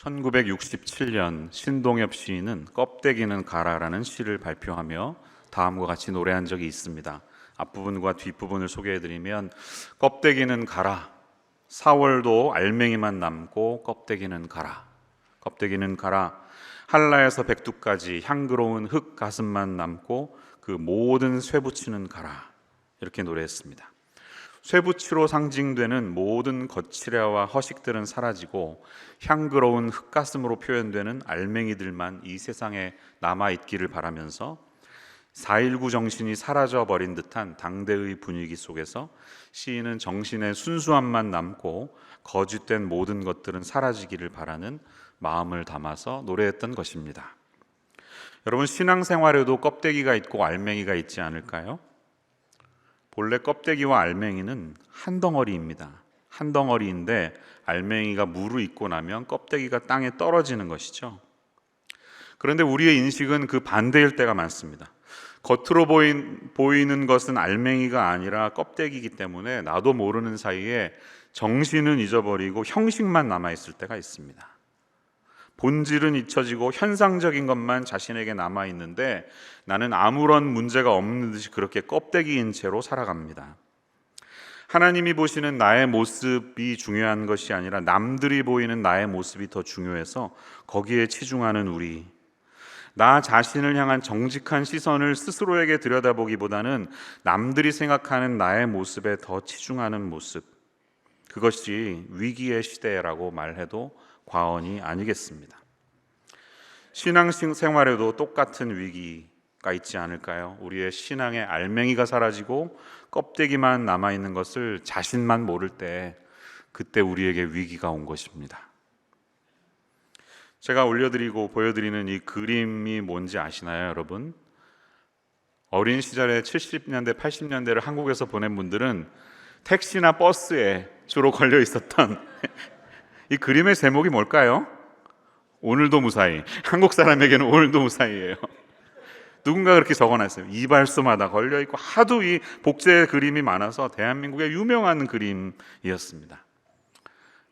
1967년 신동엽 시인은 껍데기는 가라라는 시를 발표하며 다음과 같이 노래한 적이 있습니다. 앞부분과 뒷부분을 소개해드리면, 껍데기는 가라, 4월도 알맹이만 남고 껍데기는 가라, 껍데기는 가라, 한라에서 백두까지 향그러운 흙 가슴만 남고 그 모든 쇠붙이는 가라, 이렇게 노래했습니다. 쇠붙이로 상징되는 모든 거칠애와 허식들은 사라지고 향그러운 흙가슴으로 표현되는 알맹이들만 이 세상에 남아있기를 바라면서 4.19 정신이 사라져버린 듯한 당대의 분위기 속에서 시인은 정신의 순수함만 남고 거짓된 모든 것들은 사라지기를 바라는 마음을 담아서 노래했던 것입니다. 여러분, 신앙생활에도 껍데기가 있고 알맹이가 있지 않을까요? 본래 껍데기와 알맹이는 한 덩어리입니다. 한 덩어리인데 알맹이가 무르익고 나면 껍데기가 땅에 떨어지는 것이죠. 그런데 우리의 인식은 그 반대일 때가 많습니다. 겉으로 보이는 것은 알맹이가 아니라 껍데기이기 때문에 나도 모르는 사이에 정신은 잊어버리고 형식만 남아있을 때가 있습니다. 본질은 잊혀지고 현상적인 것만 자신에게 남아있는데 나는 아무런 문제가 없는 듯이 그렇게 껍데기인 채로 살아갑니다. 하나님이 보시는 나의 모습이 중요한 것이 아니라 남들이 보이는 나의 모습이 더 중요해서 거기에 치중하는 우리, 나 자신을 향한 정직한 시선을 스스로에게 들여다보기보다는 남들이 생각하는 나의 모습에 더 치중하는 모습, 그것이 위기의 시대라고 말해도 과언이 아니겠습니다. 신앙생활에도 똑같은 위기가 있지 않을까요? 우리의 신앙의 알맹이가 사라지고 껍데기만 남아있는 것을 자신만 모를 때, 그때 우리에게 위기가 온 것입니다. 제가 올려드리고 보여드리는 이 그림이 뭔지 아시나요, 여러분? 어린 시절에 70년대, 80년대를 한국에서 보낸 분들은 택시나 버스에 주로 걸려 있었던 이 그림의 제목이 뭘까요? 오늘도 무사히. 한국 사람에게는 오늘도 무사히예요. 누군가 그렇게 적어놨어요. 이발소마다 걸려있고 하도 이 복제 그림이 많아서 대한민국의 유명한 그림이었습니다.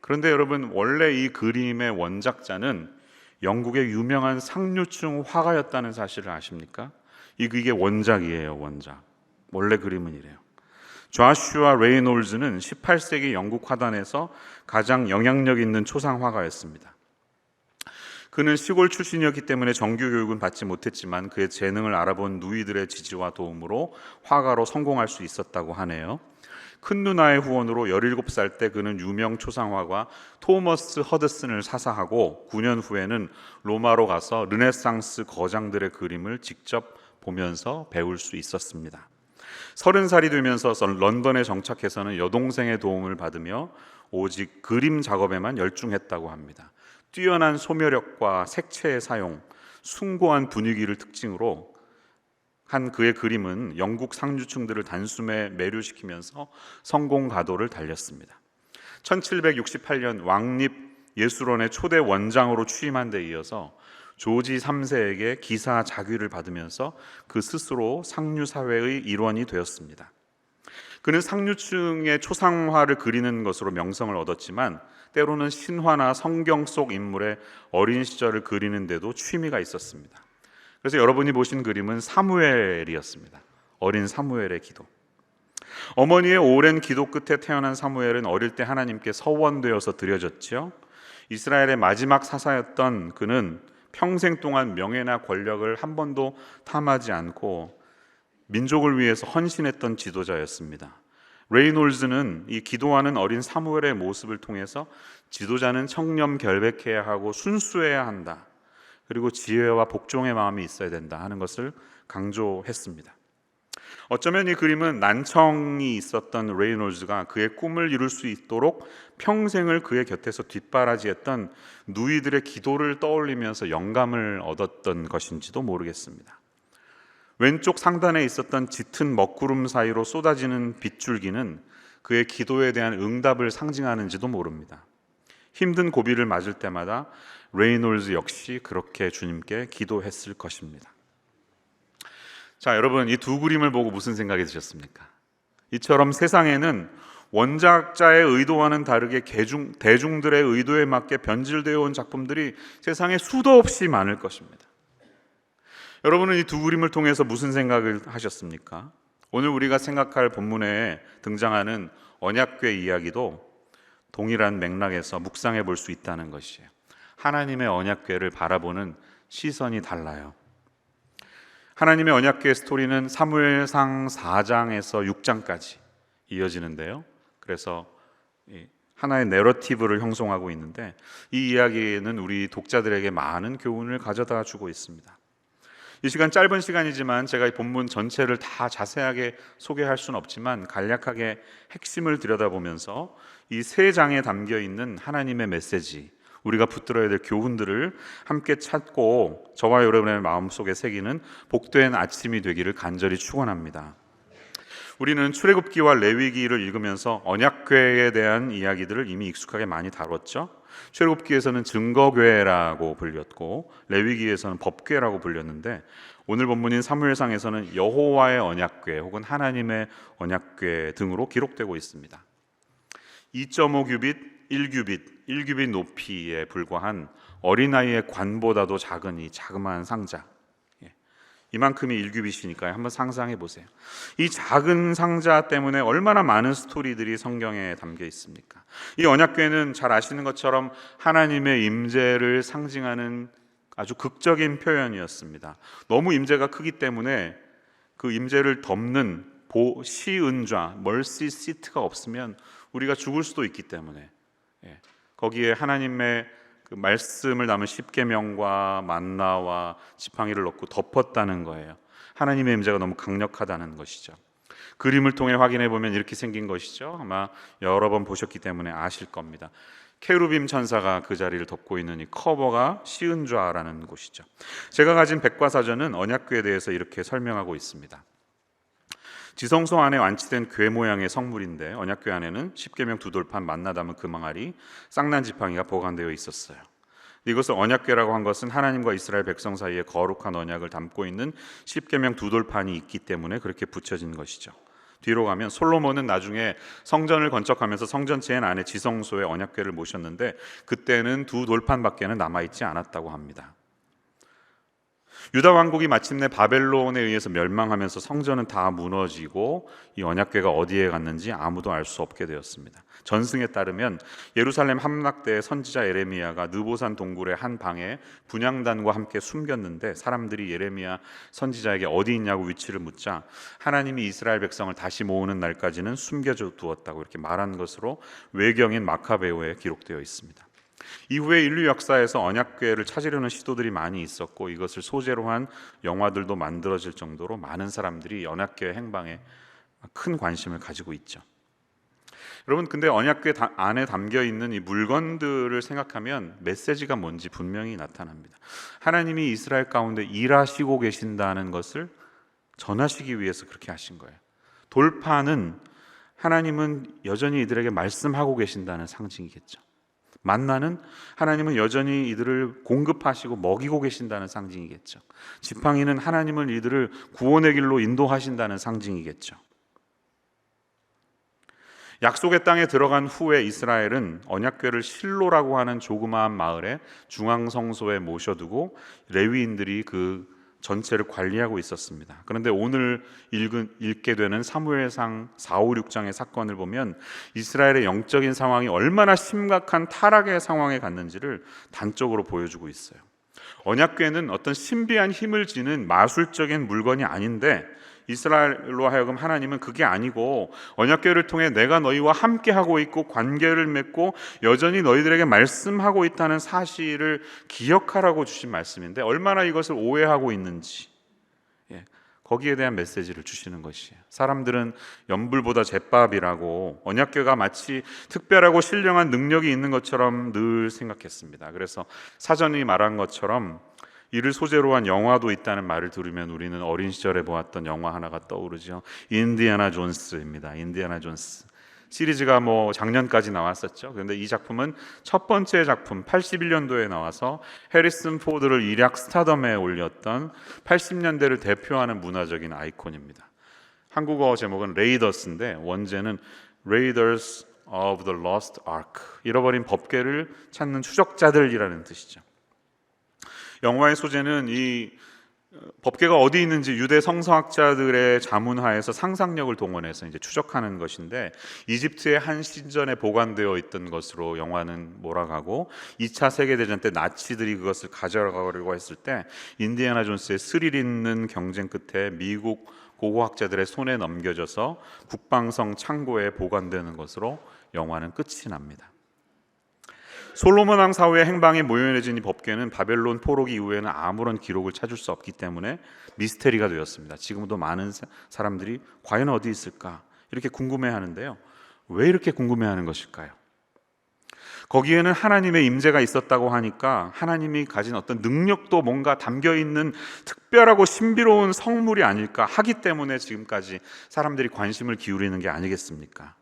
그런데 여러분, 원래 이 그림의 원작자는 영국의 유명한 상류층 화가였다는 사실을 아십니까? 이게 원작이에요, 원작. 원래 그림은 이래요. 조슈아 레이놀즈는 18세기 영국 화단에서 가장 영향력 있는 초상 화가였습니다. 그는 시골 출신이었기 때문에 정규 교육은 받지 못했지만 그의 재능을 알아본 누이들의 지지와 도움으로 화가로 성공할 수 있었다고 하네요. 큰 누나의 후원으로 17살 때 그는 유명 초상화가 토머스 허드슨을 사사하고 9년 후에는 로마로 가서 르네상스 거장들의 그림을 직접 보면서 배울 수 있었습니다. 30살이 되면서 런던에 정착해서는 여동생의 도움을 받으며 오직 그림 작업에만 열중했다고 합니다. 뛰어난 소묘력과 색채의 사용, 숭고한 분위기를 특징으로 한 그의 그림은 영국 상류층들을 단숨에 매료시키면서 성공 가도를 달렸습니다. 1768년 왕립 예술원의 초대 원장으로 취임한 데 이어서 조지 3세에게 기사 자귀를 받으면서 그 스스로 상류사회의 일원이 되었습니다. 그는 상류층의 초상화를 그리는 것으로 명성을 얻었지만 때로는 신화나 성경 속 인물의 어린 시절을 그리는 데도 취미가 있었습니다. 그래서 여러분이 보신 그림은 사무엘이었습니다. 어린 사무엘의 기도. 어머니의 오랜 기도 끝에 태어난 사무엘은 어릴 때 하나님께 서원되어서 드려졌죠. 이스라엘의 마지막 사사였던 그는 평생 동안 명예나 권력을 한 번도 탐하지 않고 민족을 위해서 헌신했던 지도자였습니다. 레이놀즈는 이 기도하는 어린 사무엘의 모습을 통해서 지도자는 청렴결백해야 하고 순수해야 한다, 그리고 지혜와 복종의 마음이 있어야 된다 하는 것을 강조했습니다. 어쩌면 이 그림은 난청이 있었던 레이놀즈가 그의 꿈을 이룰 수 있도록 평생을 그의 곁에서 뒷바라지했던 누이들의 기도를 떠올리면서 영감을 얻었던 것인지도 모르겠습니다. 왼쪽 상단에 있었던 짙은 먹구름 사이로 쏟아지는 빗줄기는 그의 기도에 대한 응답을 상징하는지도 모릅니다. 힘든 고비를 맞을 때마다 레이놀즈 역시 그렇게 주님께 기도했을 것입니다. 자, 여러분, 이 두 그림을 보고 무슨 생각이 드셨습니까? 이처럼 세상에는 원작자의 의도와는 다르게 대중들의 의도에 맞게 변질되어 온 작품들이 세상에 수도 없이 많을 것입니다. 여러분은 이 두 그림을 통해서 무슨 생각을 하셨습니까? 오늘 우리가 생각할 본문에 등장하는 언약궤 이야기도 동일한 맥락에서 묵상해 볼 수 있다는 것이에요. 하나님의 언약궤를 바라보는 시선이 달라요. 하나님의 언약궤 스토리는 사무엘상 4장에서 6장까지 이어지는데요. 그래서 하나의 내러티브를 형성하고 있는데 이 이야기는 우리 독자들에게 많은 교훈을 가져다 주고 있습니다. 이 시간 짧은 시간이지만 제가 이 본문 전체를 다 자세하게 소개할 수는 없지만 간략하게 핵심을 들여다보면서 이 세 장에 담겨 있는 하나님의 메시지, 우리가 붙들어야 될 교훈들을 함께 찾고 저와 여러분의 마음속에 새기는 복된 아침이 되기를 간절히 축원합니다. 우리는 출애굽기와 레위기를 읽으면서 언약궤에 대한 이야기들을 이미 익숙하게 많이 다뤘죠. 출애굽기에서는 증거궤라고 불렸고 레위기에서는 법궤라고 불렸는데 오늘 본문인 사무엘상에서는 여호와의 언약궤 혹은 하나님의 언약궤 등으로 기록되고 있습니다. 2.5규빗, 1규빗 높이에 불과한 어린아이의 관보다도 작은 이 자그마한 상자, 이만큼이 1규빗이니까요. 한번 상상해 보세요. 이 작은 상자 때문에 얼마나 많은 스토리들이 성경에 담겨 있습니까? 이 언약궤는 잘 아시는 것처럼 하나님의 임재를 상징하는 아주 극적인 표현이었습니다. 너무 임재가 크기 때문에 그 임재를 덮는 시은좌, 멀시 시트가 없으면 우리가 죽을 수도 있기 때문에 거기에 하나님의 그 말씀을 담은 십계명과 만나와 지팡이를 넣고 덮었다는 거예요. 하나님의 임재가 너무 강력하다는 것이죠. 그림을 통해 확인해 보면 이렇게 생긴 것이죠. 아마 여러 번 보셨기 때문에 아실 겁니다. 케루빔 천사가 그 자리를 덮고 있는 이 커버가 시은좌라는 곳이죠. 제가 가진 백과사전은 언약궤에 대해서 이렇게 설명하고 있습니다. 지성소 안에 완치된 궤 모양의 성물인데 언약궤 안에는 십계명 두 돌판, 만나 담은 금항아리, 쌍난 지팡이가 보관되어 있었어요. 이것을 언약궤라고 한 것은 하나님과 이스라엘 백성 사이에 거룩한 언약을 담고 있는 십계명 두 돌판이 있기 때문에 그렇게 붙여진 것이죠. 뒤로 가면 솔로몬은 나중에 성전을 건축하면서 성전체인 안에 지성소에 언약궤를 모셨는데 그때는 두 돌판밖에는 남아있지 않았다고 합니다. 유다 왕국이 마침내 바벨론에 의해서 멸망하면서 성전은 다 무너지고 이 언약궤가 어디에 갔는지 아무도 알 수 없게 되었습니다. 전승에 따르면 예루살렘 함락 때 선지자 예레미야가 느보산 동굴의 한 방에 분향단과 함께 숨겼는데 사람들이 예레미야 선지자에게 어디 있냐고 위치를 묻자 하나님이 이스라엘 백성을 다시 모으는 날까지는 숨겨져 두었다고 이렇게 말한 것으로 외경인 마카베오에 기록되어 있습니다. 이후에 인류 역사에서 언약궤를 찾으려는 시도들이 많이 있었고 이것을 소재로 한 영화들도 만들어질 정도로 많은 사람들이 언약궤 행방에 큰 관심을 가지고 있죠. 여러분, 근데 언약궤 안에 담겨 있는 이 물건들을 생각하면 메시지가 뭔지 분명히 나타납니다. 하나님이 이스라엘 가운데 일하시고 계신다는 것을 전하시기 위해서 그렇게 하신 거예요. 돌판은 하나님은 여전히 이들에게 말씀하고 계신다는 상징이겠죠. 만나는 하나님은 여전히 이들을 공급하시고 먹이고 계신다는 상징이겠죠. 지팡이는 하나님은 이들을 구원의 길로 인도하신다는 상징이겠죠. 약속의 땅에 들어간 후에 이스라엘은 언약궤를 실로라고 하는 조그마한 마을의 중앙성소에 모셔두고 레위인들이 그 전체를 관리하고 있었습니다. 그런데 오늘 읽게 되는 사무엘상 4, 5, 6장의 사건을 보면 이스라엘의 영적인 상황이 얼마나 심각한 타락의 상황에 갔는지를 단적으로 보여주고 있어요. 언약궤는 어떤 신비한 힘을 지닌 마술적인 물건이 아닌데 이스라엘로 하여금 하나님은 그게 아니고 언약궤를 통해 내가 너희와 함께하고 있고 관계를 맺고 여전히 너희들에게 말씀하고 있다는 사실을 기억하라고 주신 말씀인데 얼마나 이것을 오해하고 있는지 거기에 대한 메시지를 주시는 것이에요. 사람들은 연불보다 잿밥이라고 언약궤가 마치 특별하고 신령한 능력이 있는 것처럼 늘 생각했습니다. 그래서 사전이 말한 것처럼 이를 소재로 한 영화도 있다는 말을 들으면 우리는 어린 시절에 보았던 영화 하나가 떠오르죠. 인디아나 존스입니다. 인디아나 존스 시리즈가 작년까지 나왔었죠. 그런데 이 작품은 첫 번째 작품 81년도에 나와서 해리슨 포드를 일약 스타덤에 올렸던 80년대를 대표하는 문화적인 아이콘입니다. 한국어 제목은 레이더스인데 원제는 Raiders of the Lost Ark, 잃어버린 법궤를 찾는 추적자들이라는 뜻이죠. 영화의 소재는 이 법궤가 어디 있는지 유대 성서학자들의 자문하에서 상상력을 동원해서 이제 추적하는 것인데, 이집트의 한 신전에 보관되어 있던 것으로 영화는 몰아가고 2차 세계대전 때 나치들이 그것을 가져가려고 했을 때 인디애나 존스의 스릴 있는 경쟁 끝에 미국 고고학자들의 손에 넘겨져서 국방성 창고에 보관되는 것으로 영화는 끝이 납니다. 솔로몬 왕 사후에 행방이 모연해진 이 법궤는 바벨론 포로기 이후에는 아무런 기록을 찾을 수 없기 때문에 미스테리가 되었습니다. 지금도 많은 사람들이 과연 어디 있을까 이렇게 궁금해하는데요. 왜 이렇게 궁금해하는 것일까요? 거기에는 하나님의 임재가 있었다고 하니까 하나님이 가진 어떤 능력도 뭔가 담겨있는 특별하고 신비로운 성물이 아닐까 하기 때문에 지금까지 사람들이 관심을 기울이는 게 아니겠습니까?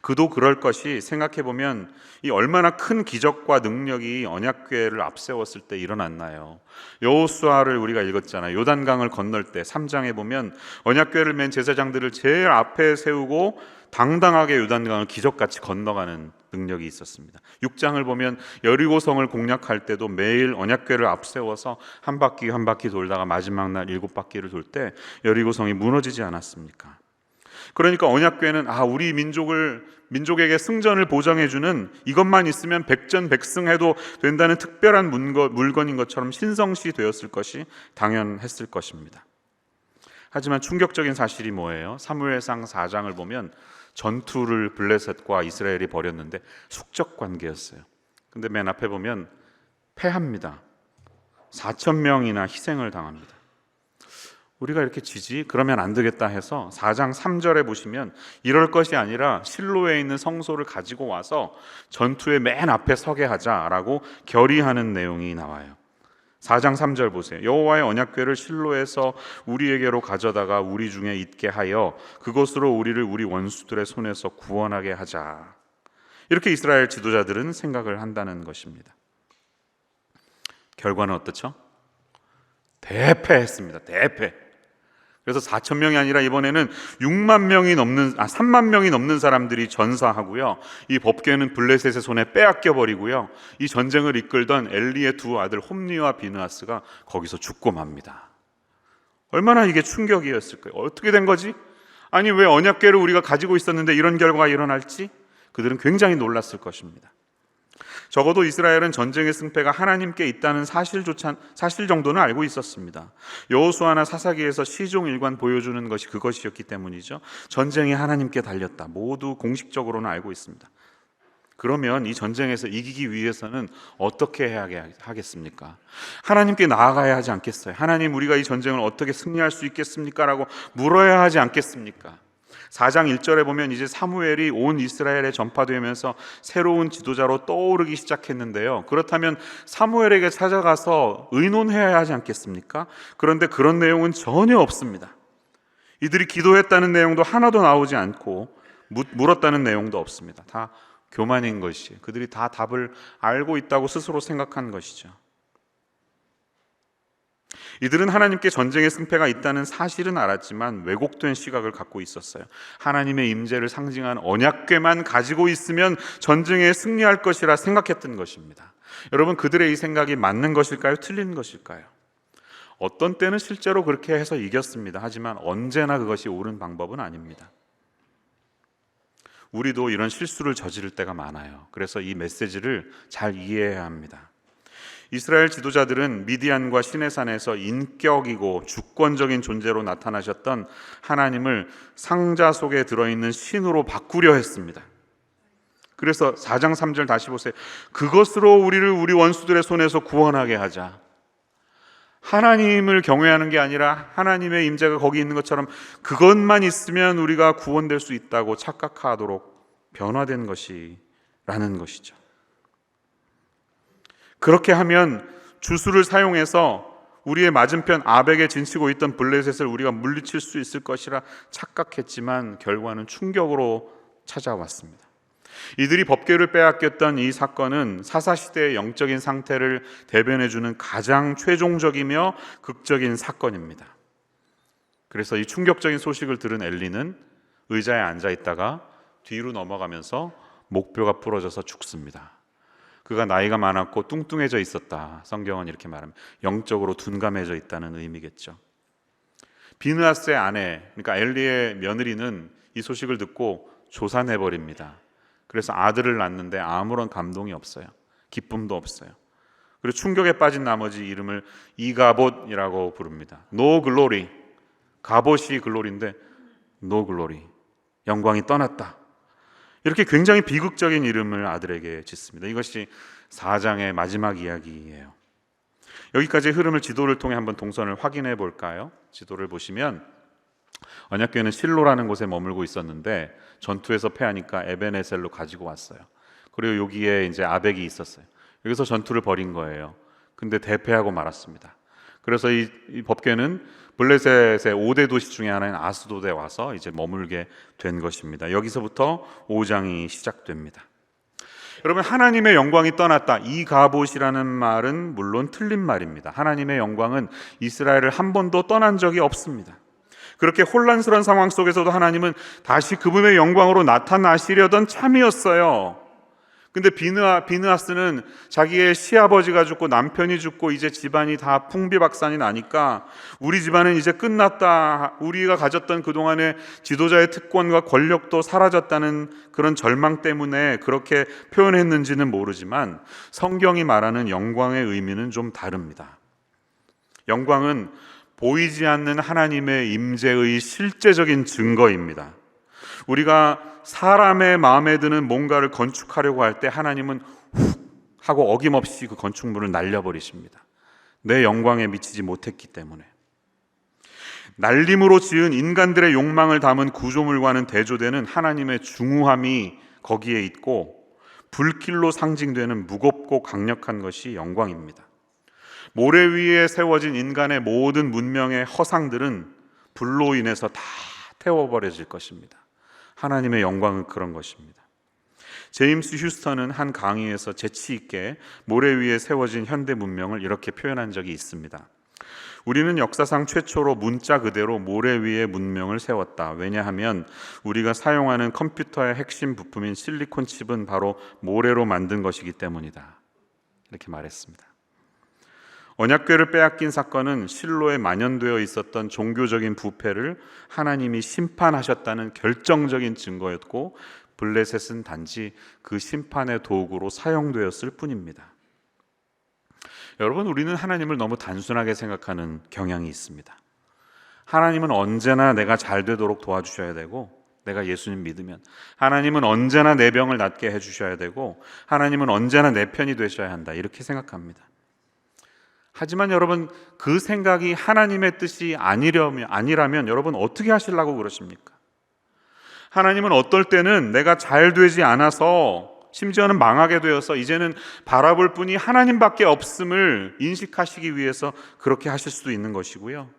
그도 그럴 것이, 생각해보면 이 얼마나 큰 기적과 능력이 언약궤를 앞세웠을 때 일어났나요? 여호수아를 우리가 읽었잖아요. 요단강을 건널 때 3장에 보면 언약궤를 맨 제사장들을 제일 앞에 세우고 당당하게 요단강을 기적같이 건너가는 능력이 있었습니다. 6장을 보면 여리고성을 공략할 때도 매일 언약궤를 앞세워서 한 바퀴 한 바퀴 돌다가 마지막 날 7바퀴를 돌 때 여리고성이 무너지지 않았습니까? 그러니까 언약궤는 우리 민족에게 승전을 보장해주는, 이것만 있으면 백전백승해도 된다는 특별한 물건인 것처럼 신성시 되었을 것이 당연했을 것입니다. 하지만 충격적인 사실이 뭐예요? 사무엘상 4장을 보면 전투를 블레셋과 이스라엘이 벌였는데 숙적 관계였어요. 근데 맨 앞에 보면 패합니다. 4,000명이나 희생을 당합니다. 우리가 이렇게 지지? 그러면 안 되겠다 해서 4장 3절에 보시면 이럴 것이 아니라 실로에 있는 성소를 가지고 와서 전투의 맨 앞에 서게 하자라고 결의하는 내용이 나와요. 4장 3절 보세요. 여호와의 언약궤를 실로에서 우리에게로 가져다가 우리 중에 있게 하여 그것으로 우리를 우리 원수들의 손에서 구원하게 하자. 이렇게 이스라엘 지도자들은 생각을 한다는 것입니다. 결과는 어떻죠? 대패했습니다. 대패. 그래서 4,000명이 아니라 이번에는 3만 명이 넘는 사람들이 전사하고요. 이 법궤는 블레셋의 손에 빼앗겨 버리고요. 이 전쟁을 이끌던 엘리의 두 아들 홈니와 비느하스가 거기서 죽고 맙니다. 얼마나 이게 충격이었을까요? 어떻게 된 거지? 아니, 왜 언약궤를 우리가 가지고 있었는데 이런 결과가 일어날지? 그들은 굉장히 놀랐을 것입니다. 적어도 이스라엘은 전쟁의 승패가 하나님께 있다는 사실 정도는 알고 있었습니다. 여호수아나 사사기에서 시종일관 보여주는 것이 그것이었기 때문이죠. 전쟁이 하나님께 달렸다. 모두 공식적으로는 알고 있습니다. 그러면 이 전쟁에서 이기기 위해서는 어떻게 해야 하겠습니까? 하나님께 나아가야 하지 않겠어요? 하나님, 우리가 이 전쟁을 어떻게 승리할 수 있겠습니까? 라고 물어야 하지 않겠습니까? 4장 1절에 보면 이제 사무엘이 온 이스라엘에 전파되면서 새로운 지도자로 떠오르기 시작했는데요. 그렇다면 사무엘에게 찾아가서 의논해야 하지 않겠습니까? 그런데 그런 내용은 전혀 없습니다. 이들이 기도했다는 내용도 하나도 나오지 않고 물었다는 내용도 없습니다. 다 교만인 것이, 그들이 다 답을 알고 있다고 스스로 생각한 것이죠. 이들은 하나님께 전쟁의 승패가 있다는 사실은 알았지만 왜곡된 시각을 갖고 있었어요. 하나님의 임재를 상징한 언약궤만 가지고 있으면 전쟁에 승리할 것이라 생각했던 것입니다. 여러분, 그들의 이 생각이 맞는 것일까요? 틀린 것일까요? 어떤 때는 실제로 그렇게 해서 이겼습니다. 하지만 언제나 그것이 옳은 방법은 아닙니다. 우리도 이런 실수를 저지를 때가 많아요. 그래서 이 메시지를 잘 이해해야 합니다. 이스라엘 지도자들은 미디안과 시내산에서 인격이고 주권적인 존재로 나타나셨던 하나님을 상자 속에 들어있는 신으로 바꾸려 했습니다. 그래서 4장 3절 다시 보세요. 그것으로 우리를 우리 원수들의 손에서 구원하게 하자. 하나님을 경외하는 게 아니라 하나님의 임재가 거기 있는 것처럼 그것만 있으면 우리가 구원될 수 있다고 착각하도록 변화된 것이라는 것이죠. 그렇게 하면 주술을 사용해서 우리의 맞은편 아벡에 진치고 있던 블레셋을 우리가 물리칠 수 있을 것이라 착각했지만 결과는 충격으로 찾아왔습니다. 이들이 법궤를 빼앗겼던 이 사건은 사사시대의 영적인 상태를 대변해주는 가장 최종적이며 극적인 사건입니다. 그래서 이 충격적인 소식을 들은 엘리는 의자에 앉아 있다가 뒤로 넘어가면서 목뼈가 부러져서 죽습니다. 그가 나이가 많았고 뚱뚱해져 있었다. 성경은 이렇게 말합니다. 영적으로 둔감해져 있다는 의미겠죠. 비느하스의 아내, 그러니까 엘리의 며느리는 이 소식을 듣고 조산해버립니다. 그래서 아들을 낳는데 아무런 감동이 없어요. 기쁨도 없어요. 그리고 충격에 빠진 나머지 이름을 이가봇이라고 부릅니다. No glory. 가봇이 글로리인데 no glory. 영광이 떠났다. 이렇게 굉장히 비극적인 이름을 아들에게 짓습니다. 이것이 4장의 마지막 이야기예요. 여기까지의 흐름을 지도를 통해 한번 동선을 확인해 볼까요? 지도를 보시면 언약궤는 실로라는 곳에 머물고 있었는데 전투에서 패하니까 에베네셀로 가지고 왔어요. 그리고 여기에 이제 아벡이 있었어요. 여기서 전투를 벌인 거예요. 근데 대패하고 말았습니다. 그래서 이 법궤는 블레셋의 5대 도시 중에 하나인 아스돗에 와서 이제 머물게 된 것입니다. 여기서부터 5장이 시작됩니다. 여러분, 하나님의 영광이 떠났다. 이 가봇이라는 말은 물론 틀린 말입니다. 하나님의 영광은 이스라엘을 한 번도 떠난 적이 없습니다. 그렇게 혼란스러운 상황 속에서도 하나님은 다시 그분의 영광으로 나타나시려던 참이었어요. 근데 비느하스는 자기의 시아버지가 죽고 남편이 죽고 이제 집안이 다 풍비박산이 나니까 우리 집안은 이제 끝났다, 우리가 가졌던 그동안의 지도자의 특권과 권력도 사라졌다는 그런 절망 때문에 그렇게 표현했는지는 모르지만 성경이 말하는 영광의 의미는 좀 다릅니다. 영광은 보이지 않는 하나님의 임재의 실제적인 증거입니다. 우리가 사람의 마음에 드는 뭔가를 건축하려고 할 때 하나님은 훅 하고 어김없이 그 건축물을 날려버리십니다. 내 영광에 미치지 못했기 때문에. 날림으로 지은 인간들의 욕망을 담은 구조물과는 대조되는 하나님의 중후함이 거기에 있고, 불길로 상징되는 무겁고 강력한 것이 영광입니다. 모래 위에 세워진 인간의 모든 문명의 허상들은 불로 인해서 다 태워버려질 것입니다. 하나님의 영광은 그런 것입니다. 제임스 휴스턴은 한 강의에서 재치 있게 모래 위에 세워진 현대 문명을 이렇게 표현한 적이 있습니다. 우리는 역사상 최초로 문자 그대로 모래 위에 문명을 세웠다. 왜냐하면 우리가 사용하는 컴퓨터의 핵심 부품인 실리콘 칩은 바로 모래로 만든 것이기 때문이다. 이렇게 말했습니다. 언약궤를 빼앗긴 사건은 실로에 만연되어 있었던 종교적인 부패를 하나님이 심판하셨다는 결정적인 증거였고, 블레셋은 단지 그 심판의 도구로 사용되었을 뿐입니다. 여러분, 우리는 하나님을 너무 단순하게 생각하는 경향이 있습니다. 하나님은 언제나 내가 잘 되도록 도와주셔야 되고, 내가 예수님 믿으면 하나님은 언제나 내 병을 낫게 해주셔야 되고, 하나님은 언제나 내 편이 되셔야 한다, 이렇게 생각합니다. 하지만 여러분, 그 생각이 하나님의 뜻이 아니라면 여러분 어떻게 하시려고 그러십니까? 하나님은 어떨 때는 내가 잘 되지 않아서, 심지어는 망하게 되어서 이제는 바라볼 분이 하나님밖에 없음을 인식하시기 위해서 그렇게 하실 수도 있는 것이고요.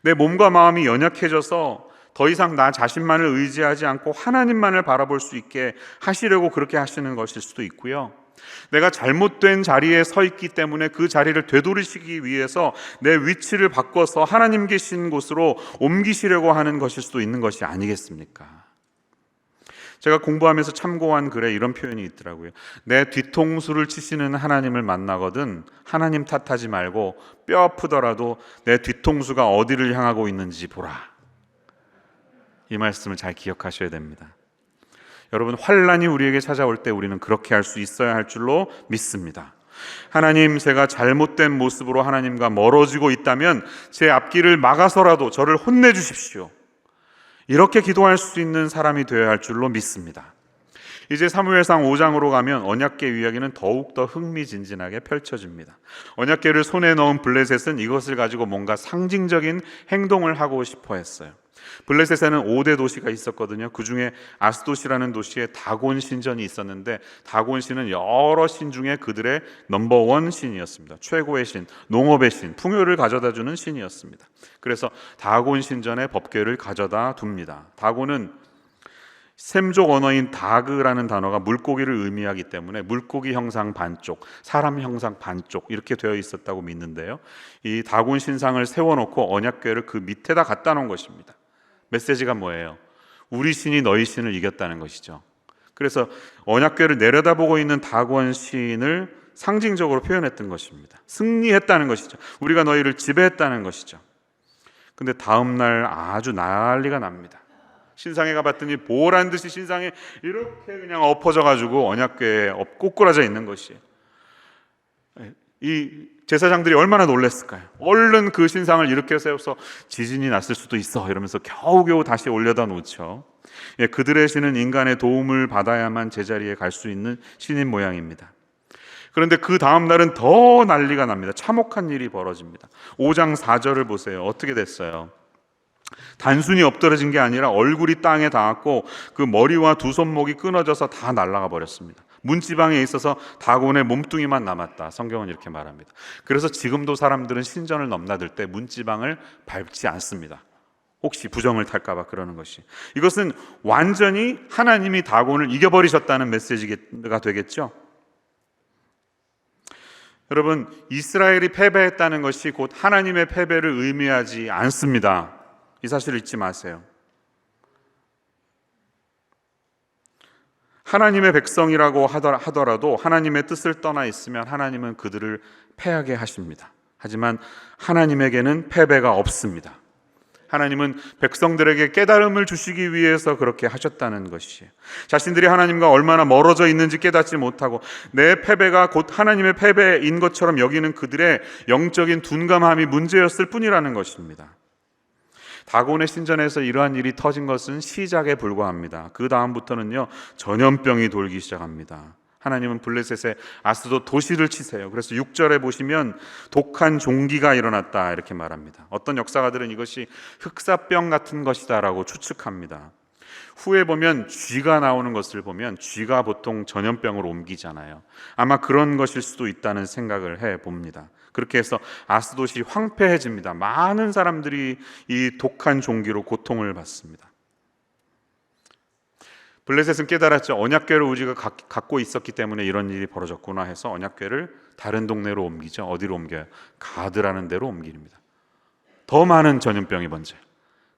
내 몸과 마음이 연약해져서 더 이상 나 자신만을 의지하지 않고 하나님만을 바라볼 수 있게 하시려고 그렇게 하시는 것일 수도 있고요. 내가 잘못된 자리에 서 있기 때문에 그 자리를 되돌리시기 위해서 내 위치를 바꿔서 하나님 계신 곳으로 옮기시려고 하는 것일 수도 있는 것이 아니겠습니까? 제가 공부하면서 참고한 글에 이런 표현이 있더라고요. 내 뒤통수를 치시는 하나님을 만나거든 하나님 탓하지 말고 뼈 아프더라도 내 뒤통수가 어디를 향하고 있는지 보라. 이 말씀을 잘 기억하셔야 됩니다. 여러분, 환난이 우리에게 찾아올 때 우리는 그렇게 할 수 있어야 할 줄로 믿습니다. 하나님, 제가 잘못된 모습으로 하나님과 멀어지고 있다면 제 앞길을 막아서라도 저를 혼내주십시오. 이렇게 기도할 수 있는 사람이 되어야 할 줄로 믿습니다. 이제 사무엘상 5장으로 가면 언약궤 이야기는 더욱더 흥미진진하게 펼쳐집니다. 언약궤를 손에 넣은 블레셋은 이것을 가지고 뭔가 상징적인 행동을 하고 싶어 했어요. 블레셋에는 5대 도시가 있었거든요. 그 중에 아스돗이라는 도시에 다곤 신전이 있었는데, 다곤 신은 여러 신 중에 그들의 넘버원 신이었습니다. 최고의 신, 농업의 신, 풍요를 가져다주는 신이었습니다. 그래서 다곤 신전에 법궤를 가져다 둡니다. 다곤은 셈족 언어인 다그라는 단어가 물고기를 의미하기 때문에 물고기 형상 반쪽, 사람 형상 반쪽 이렇게 되어 있었다고 믿는데요. 이 다곤 신상을 세워놓고 언약궤를 그 밑에다 갖다 놓은 것입니다. 메시지가 뭐예요? 우리 신이 너희 신을 이겼다는 것이죠. 그래서 언약궤를 내려다보고 있는 다곤 시인을 상징적으로 표현했던 것입니다. 승리했다는 것이죠. 우리가 너희를 지배했다는 것이죠. 근데 다음 날 아주 난리가 납니다. 신상에 가봤더니 보란 듯이 신상에 이렇게 그냥 엎어져 가지고 언약궤에 꼬꾸라져 있는 것이에요. 이 제사장들이 얼마나 놀랐을까요? 얼른 그 신상을 이렇게 세워서 지진이 났을 수도 있어 이러면서 겨우겨우 다시 올려다 놓죠. 그들의 신은 인간의 도움을 받아야만 제자리에 갈 수 있는 신인 모양입니다. 그런데 그 다음 날은 더 난리가 납니다. 참혹한 일이 벌어집니다. 5장 4절을 보세요. 어떻게 됐어요? 단순히 엎드러진 게 아니라 얼굴이 땅에 닿았고 그 머리와 두 손목이 끊어져서 다 날아가 버렸습니다. 문지방에 있어서 다곤의 몸뚱이만 남았다. 성경은 이렇게 말합니다. 그래서 지금도 사람들은 신전을 넘나들 때 문지방을 밟지 않습니다. 혹시 부정을 탈까 봐 그러는 것이. 이것은 완전히 하나님이 다곤을 이겨버리셨다는 메시지가 되겠죠. 여러분, 이스라엘이 패배했다는 것이 곧 하나님의 패배를 의미하지 않습니다. 이 사실을 잊지 마세요. 하나님의 백성이라고 하더라도 하나님의 뜻을 떠나 있으면 하나님은 그들을 패하게 하십니다. 하지만 하나님에게는 패배가 없습니다. 하나님은 백성들에게 깨달음을 주시기 위해서 그렇게 하셨다는 것이에요. 자신들이 하나님과 얼마나 멀어져 있는지 깨닫지 못하고 내 패배가 곧 하나님의 패배인 것처럼 여기는 그들의 영적인 둔감함이 문제였을 뿐이라는 것입니다. 다곤의 신전에서 이러한 일이 터진 것은 시작에 불과합니다. 그 다음부터는요, 전염병이 돌기 시작합니다. 하나님은 블레셋에 아스돗 도시를 치세요. 그래서 6절에 보시면 독한 종기가 일어났다 이렇게 말합니다. 어떤 역사가들은 이것이 흑사병 같은 것이다라고 추측합니다. 후에 보면 쥐가 나오는 것을 보면 쥐가 보통 전염병으로 옮기잖아요. 아마 그런 것일 수도 있다는 생각을 해봅니다. 그렇게 해서 아스돗이 황폐해집니다. 많은 사람들이 이 독한 종기로 고통을 받습니다. 블레셋은 깨달았죠. 언약궤를 우리가 갖고 있었기 때문에 이런 일이 벌어졌구나 해서 언약궤를 다른 동네로 옮기죠. 어디로 옮겨요? 가드라는 데로 옮깁니다. 더 많은 전염병이 번져요.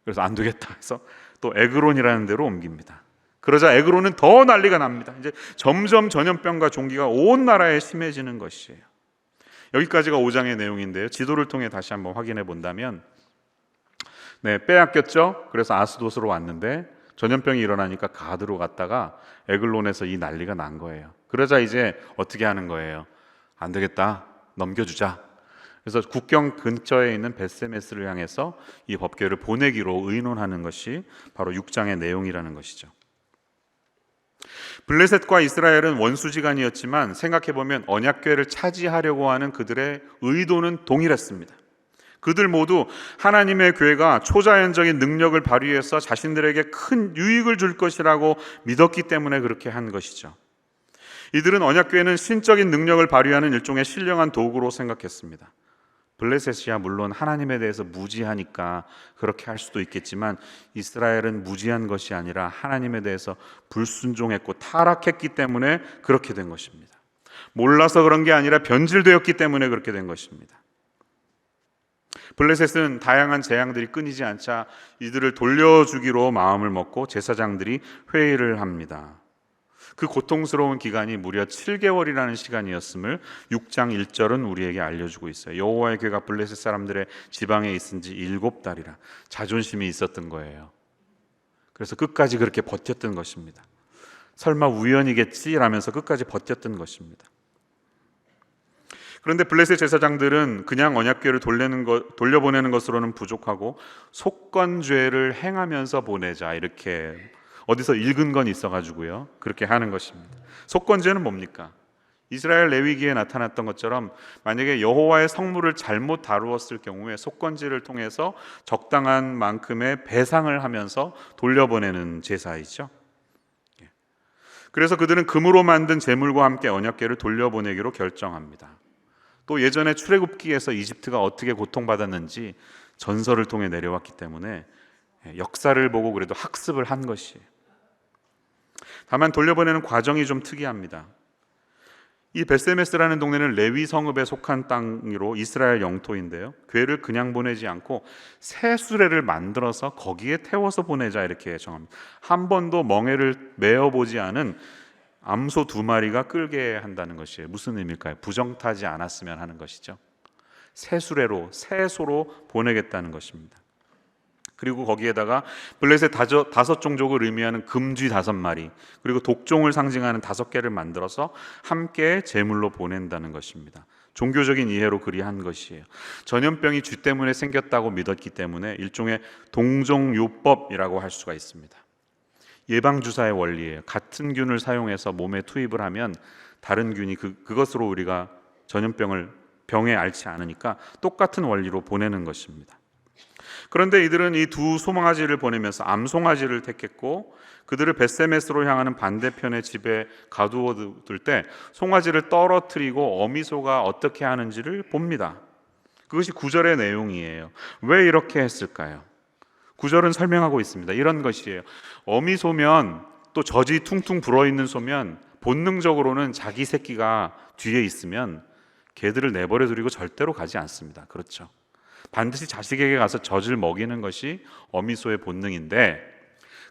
그래서 안 되겠다 해서 또 에그론이라는 데로 옮깁니다. 그러자 에그론은 더 난리가 납니다. 이제 점점 전염병과 종기가 온 나라에 심해지는 것이에요. 여기까지가 5장의 내용인데요. 지도를 통해 다시 한번 확인해 본다면 빼앗겼죠. 그래서 아스돗으로 왔는데 전염병이 일어나니까 가드로 갔다가 에글론에서 이 난리가 난 거예요. 그러자 이제 어떻게 하는 거예요? 안 되겠다, 넘겨주자. 그래서 국경 근처에 있는 벳세메스를 향해서 이 법궤를 보내기로 의논하는 것이 바로 6장의 내용이라는 것이죠. 블레셋과 이스라엘은 원수지간이었지만 생각해보면 언약궤를 차지하려고 하는 그들의 의도는 동일했습니다. 그들 모두 하나님의 궤가 초자연적인 능력을 발휘해서 자신들에게 큰 유익을 줄 것이라고 믿었기 때문에 그렇게 한 것이죠. 이들은 언약궤는 신적인 능력을 발휘하는 일종의 신령한 도구로 생각했습니다. 블레셋이야 물론 하나님에 대해서 무지하니까 그렇게 할 수도 있겠지만 이스라엘은 무지한 것이 아니라 하나님에 대해서 불순종했고 타락했기 때문에 그렇게 된 것입니다. 몰라서 그런 게 아니라 변질되었기 때문에 그렇게 된 것입니다. 블레셋은 다양한 재앙들이 끊이지 않자 이들을 돌려주기로 마음을 먹고 제사장들이 회의를 합니다. 그 고통스러운 기간이 무려 7개월이라는 시간이었음을 6장 1절은 우리에게 알려주고 있어요. 여호와의 궤가 블레셋 사람들의 지방에 있은 지 7달이라. 자존심이 있었던 거예요. 그래서 끝까지 그렇게 버텼던 것입니다. 설마 우연이겠지 라면서 끝까지 버텼던 것입니다. 그런데 블레셋 제사장들은 그냥 언약궤를 돌려보내는 것으로는 부족하고 속건죄를 행하면서 보내자, 이렇게 어디서 읽은 건 있어가지고요, 그렇게 하는 것입니다. 속건죄는 뭡니까? 이스라엘 레위기에 나타났던 것처럼 만약에 여호와의 성물을 잘못 다루었을 경우에 속건죄를 통해서 적당한 만큼의 배상을 하면서 돌려보내는 제사이죠. 그래서 그들은 금으로 만든 제물과 함께 언약궤를 돌려보내기로 결정합니다. 또 예전에 출애굽기에서 이집트가 어떻게 고통받았는지 전설을 통해 내려왔기 때문에 역사를 보고 그래도 학습을 한 것이에요. 다만 돌려보내는 과정이 좀 특이합니다. 이 벳세메스라는 동네는 레위 성읍에 속한 땅으로 이스라엘 영토인데요, 괴를 그냥 보내지 않고 새 수레를 만들어서 거기에 태워서 보내자 이렇게 정합니다. 한 번도 멍에를 메어보지 않은 암소 2마리가 끌게 한다는 것이에요. 무슨 의미일까요? 부정타지 않았으면 하는 것이죠. 새 수레로, 새 소로 보내겠다는 것입니다. 그리고 거기에다가 블레셋 5종족을 의미하는 금쥐 5마리, 그리고 독종을 상징하는 5개를 만들어서 함께 제물로 보낸다는 것입니다. 종교적인 이해로 그리한 것이에요. 전염병이 쥐 때문에 생겼다고 믿었기 때문에 일종의 동종요법이라고 할 수가 있습니다. 예방주사의 원리예요. 같은 균을 사용해서 몸에 투입을 하면 다른 균이 그것으로 우리가 병에 앓지 않으니까 똑같은 원리로 보내는 것입니다. 그런데 이들은 이 2 송아지를 보내면서 암송아지를 택했고, 그들을 벳세메스로 향하는 반대편의 집에 가두어 둘 때 송아지를 떨어뜨리고 어미소가 어떻게 하는지를 봅니다. 그것이 9절의 내용이에요. 왜 이렇게 했을까요? 9절은 설명하고 있습니다. 이런 것이에요. 어미소면, 또 젖이 퉁퉁 불어있는 소면 본능적으로는 자기 새끼가 뒤에 있으면 개들을 내버려 두고 절대로 가지 않습니다. 그렇죠? 반드시 자식에게 가서 젖을 먹이는 것이 어미소의 본능인데,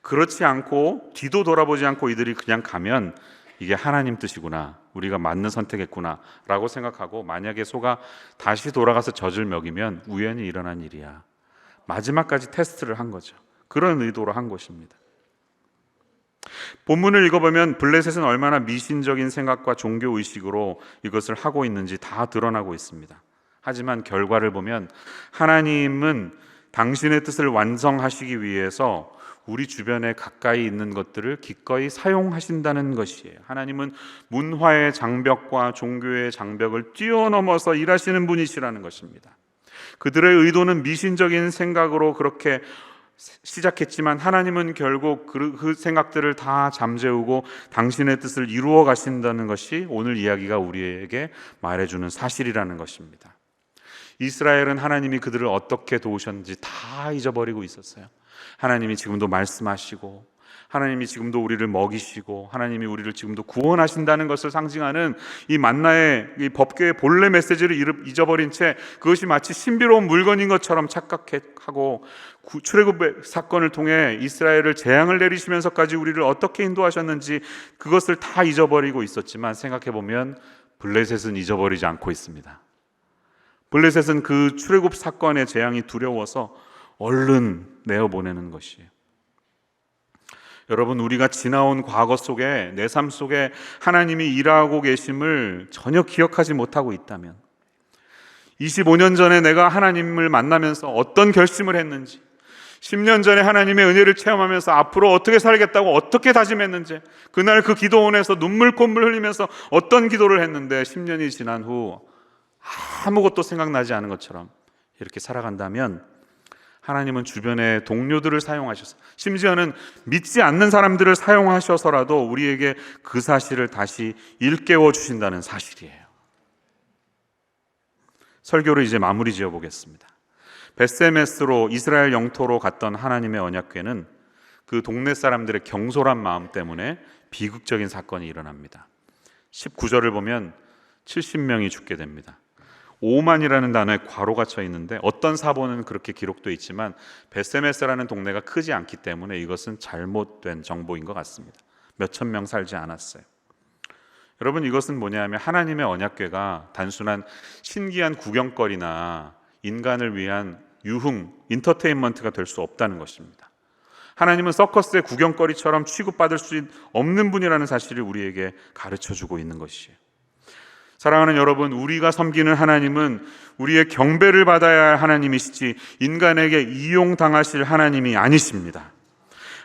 그렇지 않고 뒤도 돌아보지 않고 이들이 그냥 가면 이게 하나님 뜻이구나, 우리가 맞는 선택했구나 라고 생각하고, 만약에 소가 다시 돌아가서 젖을 먹이면 우연히 일어난 일이야, 마지막까지 테스트를 한 거죠. 그런 의도로 한 것입니다. 본문을 읽어보면 블레셋은 얼마나 미신적인 생각과 종교의식으로 이것을 하고 있는지 다 드러나고 있습니다. 하지만 결과를 보면 하나님은 당신의 뜻을 완성하시기 위해서 우리 주변에 가까이 있는 것들을 기꺼이 사용하신다는 것이에요. 하나님은 문화의 장벽과 종교의 장벽을 뛰어넘어서 일하시는 분이시라는 것입니다. 그들의 의도는 미신적인 생각으로 그렇게 시작했지만 하나님은 결국 그 생각들을 다 잠재우고 당신의 뜻을 이루어 가신다는 것이 오늘 이야기가 우리에게 말해주는 사실이라는 것입니다. 이스라엘은 하나님이 그들을 어떻게 도우셨는지 다 잊어버리고 있었어요. 하나님이 지금도 말씀하시고, 하나님이 지금도 우리를 먹이시고, 하나님이 우리를 지금도 구원하신다는 것을 상징하는 이 만나의 이 법궤의 본래 메시지를 잊어버린 채 그것이 마치 신비로운 물건인 것처럼 착각하고, 출애굽 사건을 통해 이스라엘을 재앙을 내리시면서까지 우리를 어떻게 인도하셨는지 그것을 다 잊어버리고 있었지만, 생각해보면 블레셋은 잊어버리지 않고 있습니다. 블레셋은 그 출애굽 사건의 재앙이 두려워서 얼른 내어보내는 것이에요. 여러분, 우리가 지나온 과거 속에, 내 삶 속에 하나님이 일하고 계심을 전혀 기억하지 못하고 있다면, 25년 전에 내가 하나님을 만나면서 어떤 결심을 했는지, 10년 전에 하나님의 은혜를 체험하면서 앞으로 어떻게 살겠다고 어떻게 다짐했는지, 그날 그 기도원에서 눈물 콧물 흘리면서 어떤 기도를 했는데 10년이 지난 후 아무것도 생각나지 않은 것처럼 이렇게 살아간다면, 하나님은 주변의 동료들을 사용하셔서, 심지어는 믿지 않는 사람들을 사용하셔서라도 우리에게 그 사실을 다시 일깨워 주신다는 사실이에요. 설교를 이제 마무리 지어 보겠습니다. 벳세메스로 이스라엘 영토로 갔던 하나님의 언약궤는 그 동네 사람들의 경솔한 마음 때문에 비극적인 사건이 일어납니다. 19절을 보면 70명이 죽게 됩니다. 5만이라는 단어에 괄호가 쳐 있는데, 어떤 사본은 그렇게 기록되어 있지만 벳세메스라는 동네가 크지 않기 때문에 이것은 잘못된 정보인 것 같습니다. 몇천 명 살지 않았어요. 여러분, 이것은 뭐냐면 하나님의 언약궤가 단순한 신기한 구경거리나 인간을 위한 유흥, 인터테인먼트가 될 수 없다는 것입니다. 하나님은 서커스의 구경거리처럼 취급받을 수 없는 분이라는 사실을 우리에게 가르쳐주고 있는 것이에요. 사랑하는 여러분, 우리가 섬기는 하나님은 우리의 경배를 받아야 할 하나님이시지 인간에게 이용당하실 하나님이 아니십니다.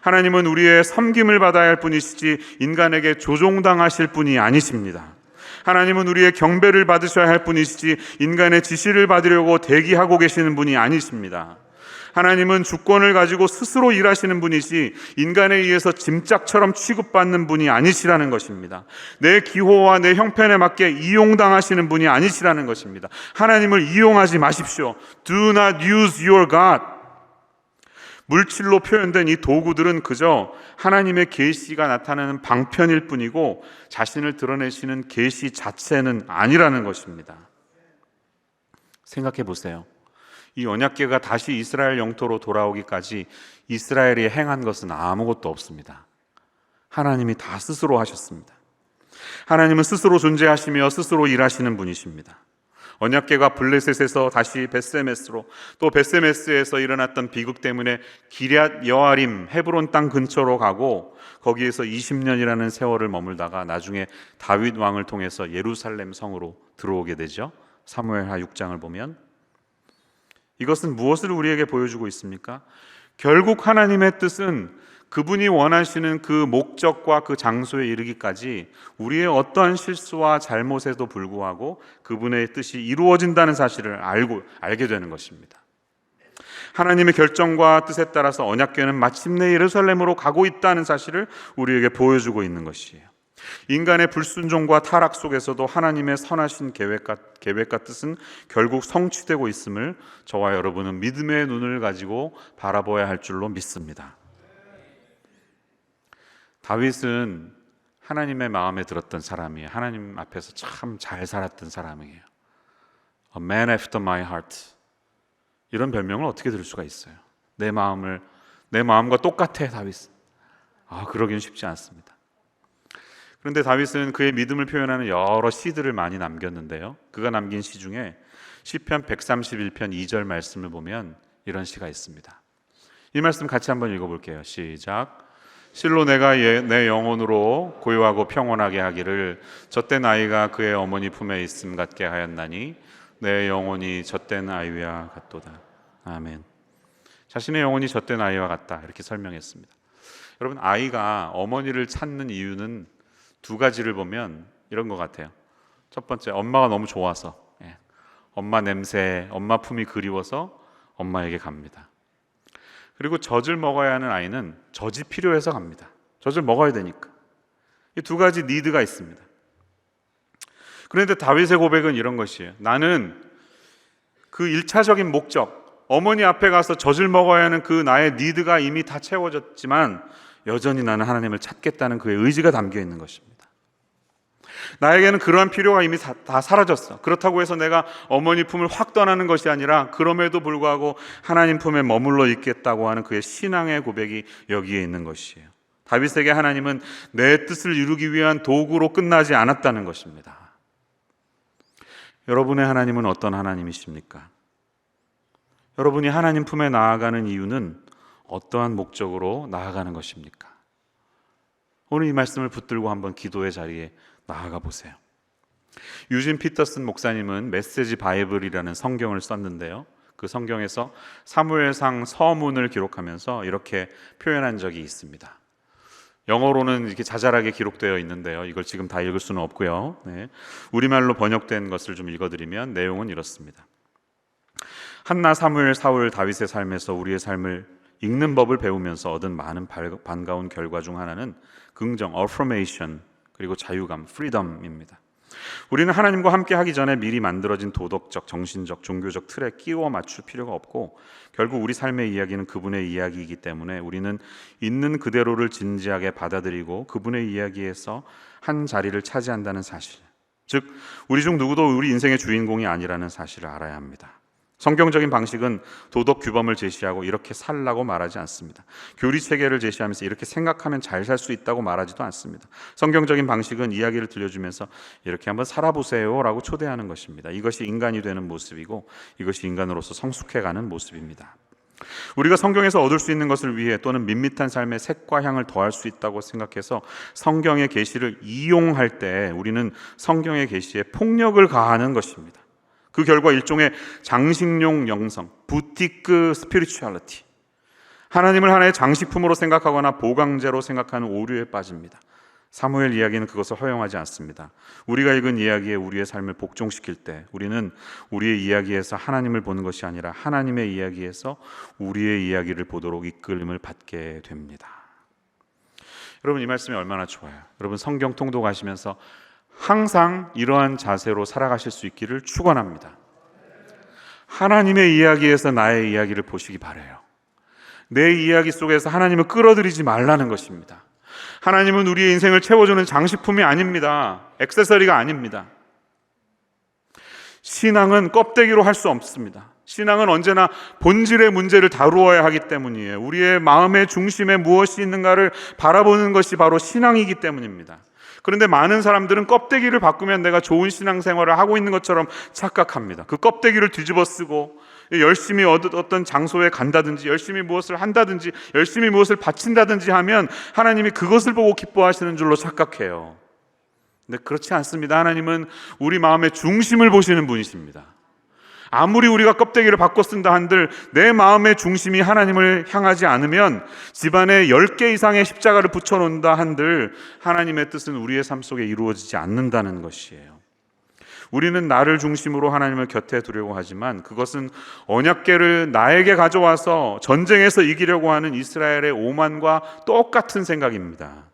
하나님은 우리의 섬김을 받아야 할 분이시지 인간에게 조종당하실 분이 아니십니다. 하나님은 우리의 경배를 받으셔야 할 분이시지 인간의 지시를 받으려고 대기하고 계시는 분이 아니십니다. 하나님은 주권을 가지고 스스로 일하시는 분이지 인간에 의해서 짐짝처럼 취급받는 분이 아니시라는 것입니다. 내 기호와 내 형편에 맞게 이용당하시는 분이 아니시라는 것입니다. 하나님을 이용하지 마십시오. Do not use your God. 물질로 표현된 이 도구들은 그저 하나님의 계시가 나타나는 방편일 뿐이고 자신을 드러내시는 계시 자체는 아니라는 것입니다. 생각해 보세요. 이 언약궤가 다시 이스라엘 영토로 돌아오기까지 이스라엘이 행한 것은 아무것도 없습니다. 하나님이 다 스스로 하셨습니다. 하나님은 스스로 존재하시며 스스로 일하시는 분이십니다. 언약궤가 블레셋에서 다시 벳세메스로, 또 벳세메스에서 일어났던 비극 때문에 기럇 여아림 헤브론 땅 근처로 가고 거기에서 20년이라는 세월을 머물다가 나중에 다윗 왕을 통해서 예루살렘 성으로 들어오게 되죠. 사무엘하 6장을 보면 이것은 무엇을 우리에게 보여주고 있습니까? 결국 하나님의 뜻은 그분이 원하시는 그 목적과 그 장소에 이르기까지 우리의 어떠한 실수와 잘못에도 불구하고 그분의 뜻이 이루어진다는 사실을 알게 되는 것입니다. 하나님의 결정과 뜻에 따라서 언약궤는 마침내 예루살렘으로 가고 있다는 사실을 우리에게 보여주고 있는 것이에요. 인간의 불순종과 타락 속에서도 하나님의 선하신 계획과 뜻은 결국 성취되고 있음을 저와 여러분은 믿음의 눈을 가지고 바라봐야 할 줄로 믿습니다. 다윗은 하나님의 마음에 들었던 사람이에요. 하나님 앞에서 참 잘 살았던 사람이에요. A man after my heart. 이런 별명을 어떻게 들을 수가 있어요? 내 마음과 똑같아 다윗은. 그러기는 쉽지 않습니다. 그런데 다윗은 그의 믿음을 표현하는 여러 시들을 많이 남겼는데요. 그가 남긴 시 중에 시편 131편 2절 말씀을 보면 이런 시가 있습니다. 이 말씀 같이 한번 읽어볼게요. 시작. 실로 내가 내 영혼으로 고요하고 평온하게 하기를 젖된 아이가 그의 어머니 품에 있음 같게 하였나니 내 영혼이 젖된 아이와 같도다. 아멘. 자신의 영혼이 젖된 아이와 같다 이렇게 설명했습니다. 여러분, 아이가 어머니를 찾는 이유는 두 가지를 보면 이런 것 같아요. 첫 번째, 엄마가 너무 좋아서, 엄마 냄새, 엄마 품이 그리워서 엄마에게 갑니다. 그리고 젖을 먹어야 하는 아이는 젖이 필요해서 갑니다. 젖을 먹어야 되니까. 이 두 가지 니드가 있습니다. 그런데 다윗의 고백은 이런 것이에요. 나는 그 1차적인 목적, 어머니 앞에 가서 젖을 먹어야 하는 그 나의 니드가 이미 다 채워졌지만 여전히 나는 하나님을 찾겠다는 그의 의지가 담겨 있는 것입니다. 나에게는 그러한 필요가 이미 다 사라졌어. 그렇다고 해서 내가 어머니 품을 확 떠나는 것이 아니라 그럼에도 불구하고 하나님 품에 머물러 있겠다고 하는 그의 신앙의 고백이 여기에 있는 것이에요. 다윗에게 하나님은 내 뜻을 이루기 위한 도구로 끝나지 않았다는 것입니다. 여러분의 하나님은 어떤 하나님이십니까? 여러분이 하나님 품에 나아가는 이유는 어떠한 목적으로 나아가는 것입니까? 오늘 이 말씀을 붙들고 한번 기도의 자리에 나아가 보세요. 유진 피터슨 목사님은 메시지 바이블이라는 성경을 썼는데요. 그 성경에서 사무엘상 서문을 기록하면서 이렇게 표현한 적이 있습니다. 영어로는 이렇게 자잘하게 기록되어 있는데요. 이걸 지금 다 읽을 수는 없고요. 우리말로 번역된 것을 좀 읽어드리면 내용은 이렇습니다. 한나, 사무엘, 사울, 다윗의 삶에서 우리의 삶을 읽는 법을 배우면서 얻은 많은 반가운 결과 중 하나는 긍정, affirmation, 그리고 자유감, freedom입니다. 우리는 하나님과 함께 하기 전에 미리 만들어진 도덕적, 정신적, 종교적 틀에 끼워 맞출 필요가 없고 결국 우리 삶의 이야기는 그분의 이야기이기 때문에 우리는 있는 그대로를 진지하게 받아들이고 그분의 이야기에서 한 자리를 차지한다는 사실, 즉 우리 중 누구도 우리 인생의 주인공이 아니라는 사실을 알아야 합니다. 성경적인 방식은 도덕 규범을 제시하고 이렇게 살라고 말하지 않습니다. 교리 체계를 제시하면서 이렇게 생각하면 잘 살 수 있다고 말하지도 않습니다. 성경적인 방식은 이야기를 들려주면서 이렇게 한번 살아보세요 라고 초대하는 것입니다. 이것이 인간이 되는 모습이고 이것이 인간으로서 성숙해가는 모습입니다. 우리가 성경에서 얻을 수 있는 것을 위해 또는 밋밋한 삶의 색과 향을 더할 수 있다고 생각해서 성경의 계시를 이용할 때 우리는 성경의 계시에 폭력을 가하는 것입니다. 그 결과 일종의 장식용 영성, 부티크 스피리추얼리티, 하나님을 하나의 장식품으로 생각하거나 보강제로 생각하는 오류에 빠집니다. 사무엘 이야기는 그것을 허용하지 않습니다. 우리가 읽은 이야기에 우리의 삶을 복종시킬 때 우리는 우리의 이야기에서 하나님을 보는 것이 아니라 하나님의 이야기에서 우리의 이야기를 보도록 이끌림을 받게 됩니다. 여러분, 이 말씀이 얼마나 좋아요. 여러분, 성경 통독하시면서 항상 이러한 자세로 살아가실 수 있기를 축원합니다. 하나님의 이야기에서 나의 이야기를 보시기 바라요. 내 이야기 속에서 하나님을 끌어들이지 말라는 것입니다. 하나님은 우리의 인생을 채워주는 장식품이 아닙니다. 액세서리가 아닙니다. 신앙은 껍데기로 할 수 없습니다. 신앙은 언제나 본질의 문제를 다루어야 하기 때문이에요. 우리의 마음의 중심에 무엇이 있는가를 바라보는 것이 바로 신앙이기 때문입니다. 그런데 많은 사람들은 껍데기를 바꾸면 내가 좋은 신앙생활을 하고 있는 것처럼 착각합니다. 그 껍데기를 뒤집어 쓰고 열심히 어떤 장소에 간다든지 열심히 무엇을 한다든지 열심히 무엇을 바친다든지 하면 하나님이 그것을 보고 기뻐하시는 줄로 착각해요. 근데 그렇지 않습니다. 하나님은 우리 마음의 중심을 보시는 분이십니다. 아무리 우리가 껍데기를 바꿔 쓴다 한들 내 마음의 중심이 하나님을 향하지 않으면 집안에 10개 이상의 십자가를 붙여놓는다 한들 하나님의 뜻은 우리의 삶 속에 이루어지지 않는다는 것이에요. 우리는 나를 중심으로 하나님을 곁에 두려고 하지만 그것은 언약궤를 나에게 가져와서 전쟁에서 이기려고 하는 이스라엘의 오만과 똑같은 생각입니다.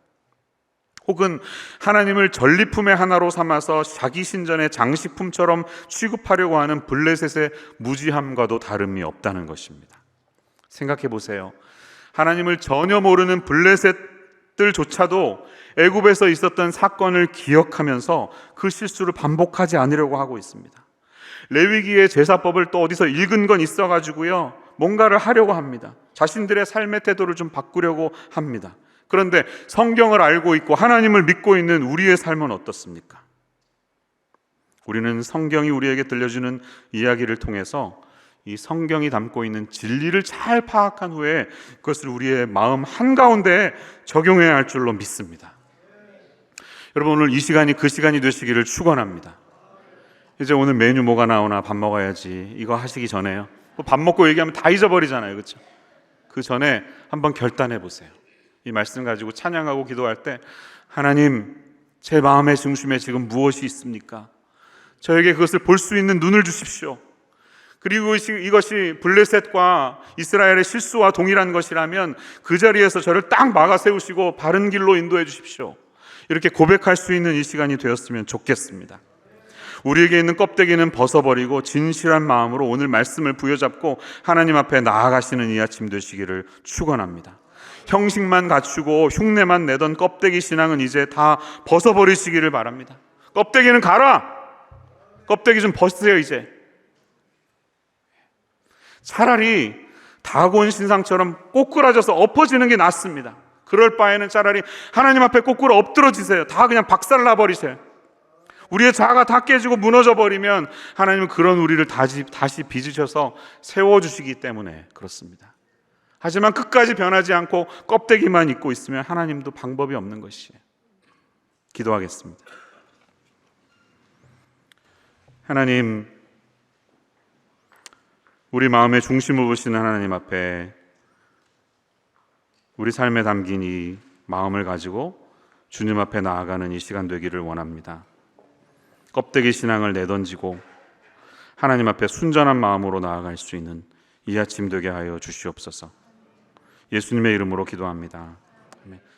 혹은 하나님을 전리품의 하나로 삼아서 자기 신전의 장식품처럼 취급하려고 하는 블레셋의 무지함과도 다름이 없다는 것입니다. 생각해 보세요. 하나님을 전혀 모르는 블레셋들조차도 애굽에서 있었던 사건을 기억하면서 그 실수를 반복하지 않으려고 하고 있습니다. 레위기의 제사법을 또 어디서 읽은 건 있어가지고요 뭔가를 하려고 합니다. 자신들의 삶의 태도를 좀 바꾸려고 합니다. 그런데 성경을 알고 있고 하나님을 믿고 있는 우리의 삶은 어떻습니까? 우리는 성경이 우리에게 들려주는 이야기를 통해서 이 성경이 담고 있는 진리를 잘 파악한 후에 그것을 우리의 마음 한가운데에 적용해야 할 줄로 믿습니다. 여러분, 오늘 이 시간이 그 시간이 되시기를 축원합니다. 이제 오늘 메뉴 뭐가 나오나 밥 먹어야지 이거 하시기 전에요. 밥 먹고 얘기하면 다 잊어버리잖아요, 그렇죠? 그 전에 한번 결단해 보세요. 이 말씀 가지고 찬양하고 기도할 때 하나님, 제 마음의 중심에 지금 무엇이 있습니까? 저에게 그것을 볼 수 있는 눈을 주십시오. 그리고 이것이 블레셋과 이스라엘의 실수와 동일한 것이라면 그 자리에서 저를 딱 막아 세우시고 바른 길로 인도해 주십시오. 이렇게 고백할 수 있는 이 시간이 되었으면 좋겠습니다. 우리에게 있는 껍데기는 벗어버리고 진실한 마음으로 오늘 말씀을 부여잡고 하나님 앞에 나아가시는 이 아침 되시기를 축원합니다. 형식만 갖추고 흉내만 내던 껍데기 신앙은 이제 다 벗어버리시기를 바랍니다. 껍데기는 가라! 껍데기 좀 벗으세요. 이제 차라리 다곤 신상처럼 꼬꾸라져서 엎어지는 게 낫습니다. 그럴 바에는 차라리 하나님 앞에 꼬꾸라 엎드러지세요. 다 그냥 박살나버리세요. 우리의 자아가 다 깨지고 무너져 버리면 하나님은 그런 우리를 다시 빚으셔서 세워주시기 때문에 그렇습니다. 하지만 끝까지 변하지 않고 껍데기만 입고 있으면 하나님도 방법이 없는 것이에요. 기도하겠습니다. 하나님, 우리 마음의 중심을 보시는 하나님 앞에 우리 삶에 담긴 이 마음을 가지고 주님 앞에 나아가는 이 시간 되기를 원합니다. 껍데기 신앙을 내던지고 하나님 앞에 순전한 마음으로 나아갈 수 있는 이 아침 되게 하여 주시옵소서. 예수님의 이름으로 기도합니다. 아멘.